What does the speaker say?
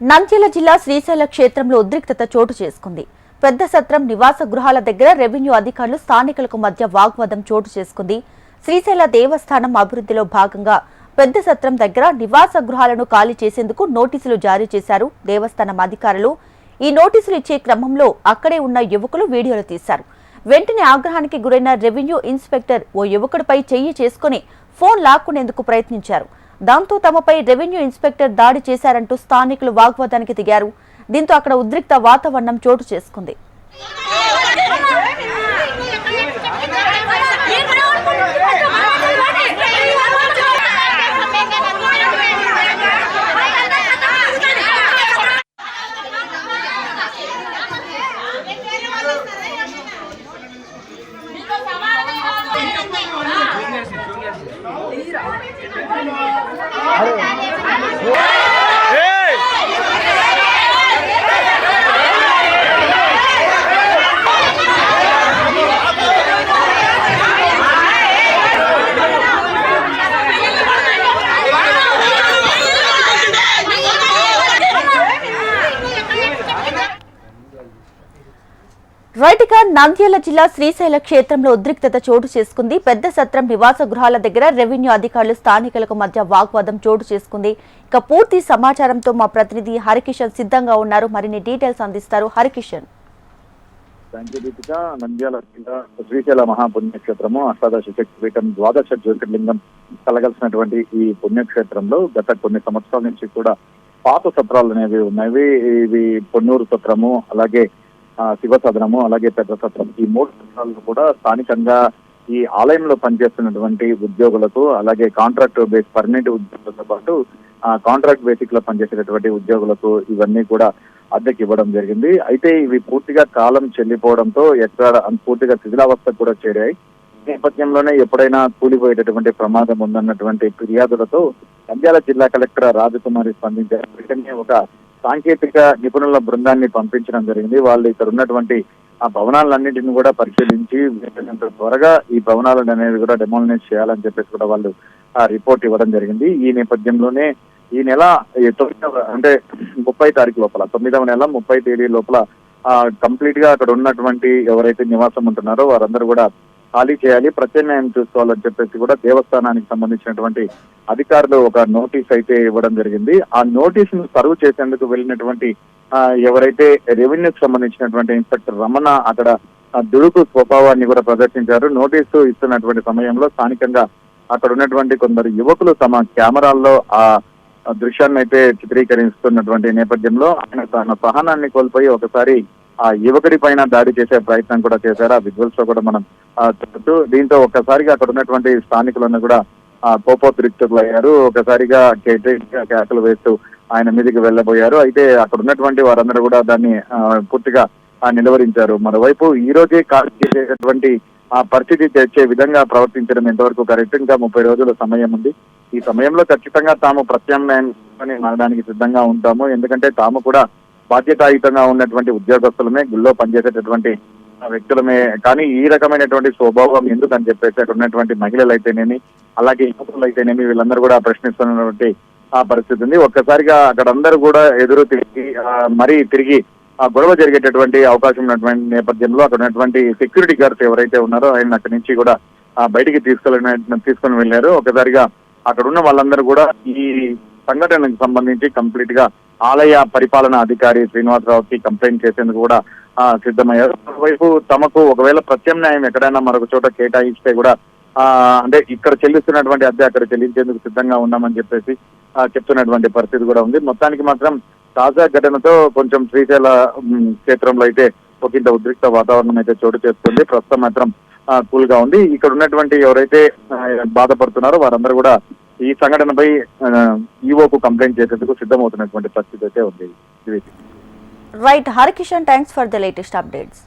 నంద్యాల జిల్లా శ్రీశైల క్షేత్రంలో ఉద్రిక్తత చోటు చేసుకుంది. పెద్ద సత్రం నివాస గృహాల దగ్గర రెవెన్యూ అధికారులు స్థానికులకు మధ్య వాగ్వాదం చోటు చేసుకుంది. శ్రీశైల దేవస్థానం అభివృద్ధిలో భాగంగా పెద్ద సత్రం దగ్గర నివాస గృహాలను ఖాళీ చేసేందుకు నోటీసులు జారీ చేశారు దేవస్థానం అధికారులు. ఈ నోటీసులు ఇచ్చే క్రమంలో అక్కడే ఉన్న యువకులు వీడియోలు తీశారు. వెంటనే ఆగ్రహానికి గురైన రెవెన్యూ ఇన్స్పెక్టర్ ఓ యువకుడిపై చెయ్యి చేసుకుని ఫోన్ లాక్కునేందుకు ప్రయత్నించారు. దాంతో తమపై రెవెన్యూ ఇన్స్పెక్టర్ దాడి చేశారంటూ స్థానికులు వాగ్వాదానికి దిగారు. దీంతో అక్కడ ఉద్రిక్త వాతావరణం చోటు చేసుకుంది. రైట్గా నంద్యాల జిల్లా శ్రీశైల క్షేత్రంలో ఉద్రిక్తత చోటు చేసుకుంది. పెద్ద సత్రం నివాస గృహాల దగ్గర రెవెన్యూ అధికారులు స్థానికులకు మధ్య వాగ్వాదం చోటు చేసుకుంది. ఇక పూర్తి సమాచారంతో మా ప్రతినిధి హరికిషన్ సిద్ధంగా ఉన్నారు. మరిన్ని డీటెయిల్స్ అందిస్తారు హరికిషన్. నంద్యాల జిల్లా శ్రీశైల మహాపుణ్యక్షేత్రము అష్టాదశ శక్తిపీఠం ద్వాదశ జ్యోతిర్లింగం కలగలిసినటువంటి ఈ పుణ్యక్షేత్రంలో గత కొన్ని సంవత్సరాల నుంచి కూడా పాత సత్రాలు అనేవి ఉన్నాయి. ఇవి పొన్నూరు సత్రము, అలాగే శివ సదనము, అలాగే పెద్ద సత్రం, ఈ మూడు సత్రాలను కూడా స్థానికంగా ఈ ఆలయంలో పనిచేస్తున్నటువంటి ఉద్యోగులకు, అలాగే కాంట్రాక్ట్ బేస్ పర్మనెంట్ ఉద్యోగులతో పాటు కాంట్రాక్ట్ బేసిక్ లో పనిచేసేటటువంటి ఉద్యోగులకు ఇవన్నీ కూడా అద్దెకి ఇవ్వడం జరిగింది. అయితే ఇవి పూర్తిగా కాలం చెల్లిపోవడంతో ఎక్కడ పూర్తిగా శిథిలావస్థకు కూడా చేరాయి. ఈ నేపథ్యంలోనే ఎప్పుడైనా కూలిపోయేటటువంటి ప్రమాదం ఉందన్నటువంటి ఫిర్యాదులతో నంద్యాల జిల్లా కలెక్టర్ రాజకుమారి స్పందించారు. వెంటనే ఒక సాంకేతిక నిపుణుల బృందాన్ని పంపించడం జరిగింది. వాళ్ళు ఇక్కడ ఉన్నటువంటి ఆ భవనాలన్నింటినీ కూడా పరిశీలించి త్వరగా ఈ భవనాలను అనేది కూడా డెమోలినేట్ చేయాలని చెప్పేసి కూడా వాళ్ళు రిపోర్ట్ ఇవ్వడం జరిగింది. ఈ నేపథ్యంలోనే ఈ నెల 30 తారీఖు లోపల 9వ నెల 30 తేదీ లోపల కంప్లీట్ గా అక్కడ ఉన్నటువంటి ఎవరైతే నివాసం ఉంటున్నారో వారందరూ కూడా ఖాళీ చేయాలి, ప్రత్యామ్నాయం చూసుకోవాలని చెప్పేసి కూడా దేవస్థానానికి సంబంధించినటువంటి అధికారులు ఒక నోటీస్ అయితే ఇవ్వడం జరిగింది. ఆ నోటీస్ ను సర్వ్ చేసేందుకు వెళ్ళినటువంటి ఎవరైతే రెవెన్యూకి సంబంధించినటువంటి ఇన్స్పెక్టర్ రమణ అక్కడ దుడుకు స్వభావాన్ని కూడా ప్రదర్శించారు. నోటీసు ఇస్తున్నటువంటి సమయంలో స్థానికంగా అక్కడ ఉన్నటువంటి కొందరు యువకులు తమ కెమెరాల్లో ఆ దృశ్యాన్ని అయితే చిత్రీకరిస్తున్నటువంటి నేపథ్యంలో ఆయన తన సహనాన్ని కోల్పోయి ఒకసారి ఆ యువకుడి పైన దాడి చేసే ప్రయత్నం కూడా చేశారు. ఆ విజువల్స్ లో కూడా మనం చూస్తూ దీంతో ఒక్కసారిగా అక్కడ ఉన్నటువంటి స్థానికులను కూడా కోపోద్రిక్తులు అయ్యారు. ఒకసారిగా కేకలు వేస్తూ ఆయన మీదకి వెళ్ళబోయారు. అయితే అక్కడ ఉన్నటువంటి వారందరూ కూడా దాన్ని పూర్తిగా నిలువరించారు. మరోవైపు ఈ రోజే ఖాళీ చేసేటటువంటి ఆ పరిస్థితి తెచ్చే విధంగా ప్రవర్తించడం ఎంతవరకు కరెక్ట్? ఇంకా 30 రోజుల సమయం ఉంది. ఈ సమయంలో ఖచ్చితంగా తాము ప్రత్యామ్నాయం మారడానికి సిద్ధంగా ఉంటాము. ఎందుకంటే తాము కూడా బాధ్యతాయుతంగా ఉన్నటువంటి ఉద్యోగస్తులమే, గుళ్ళో పనిచేసేటటువంటి వ్యక్తులమే. కానీ ఈ రకమైనటువంటి స్వభావం ఎందుకని చెప్పేసి అక్కడ ఉన్నటువంటి మహిళలు అయితేనేమి, అలాగే యువకులు అయితేనేమి వీళ్ళందరూ కూడా ప్రశ్నిస్తున్నటువంటి ఆ పరిస్థితి ఉంది. ఒక్కసారిగా అక్కడ అందరూ కూడా ఎదురు తిరిగి గొడవ జరిగేటటువంటి అవకాశం ఉన్నటువంటి నేపథ్యంలో అక్కడ ఉన్నటువంటి సెక్యూరిటీ గార్డ్స్ ఎవరైతే ఉన్నారో ఆయన అక్కడి నుంచి కూడా బయటికి తీసుకొని వెళ్ళారు. ఒకసారిగా అక్కడ ఉన్న వాళ్ళందరూ కూడా ఈ సంఘటనకు సంబంధించి కంప్లీట్ గా ఆలయ పరిపాలనా అధికారి శ్రీనివాసరావుకి కంప్లైంట్ చేసేందుకు కూడా సిద్ధమయ్యారు. మరోవైపు తమకు ఒకవేళ ప్రత్యామ్నాయం ఎక్కడైనా మరొక చోట కేటాయిస్తే కూడా అంటే ఇక్కడ చెల్లిస్తున్నటువంటి అద్దె అక్కడ చెల్లించేందుకు సిద్ధంగా ఉన్నామని చెప్పేసి చెప్తున్నటువంటి పరిస్థితి కూడా ఉంది. మొత్తానికి మాత్రం తాజా ఘటనతో కొంచెం శ్రీశైల క్షేత్రంలో అయితే ఒకంత ఉద్రిక్త వాతావరణం అయితే చోటు చేస్తుంది. ప్రస్తుతం మాత్రం కూల్ గా ఉంది. ఇక్కడ ఉన్నటువంటి ఎవరైతే బాధపడుతున్నారో వారందరూ కూడా ఈ సంఘటనపై ఈవోకు కంప్లైంట్ చేసేందుకు సిద్ధమవుతున్నటువంటి పరిస్థితి అయితే ఉంది. Right Harikishan, thanks for the latest updates.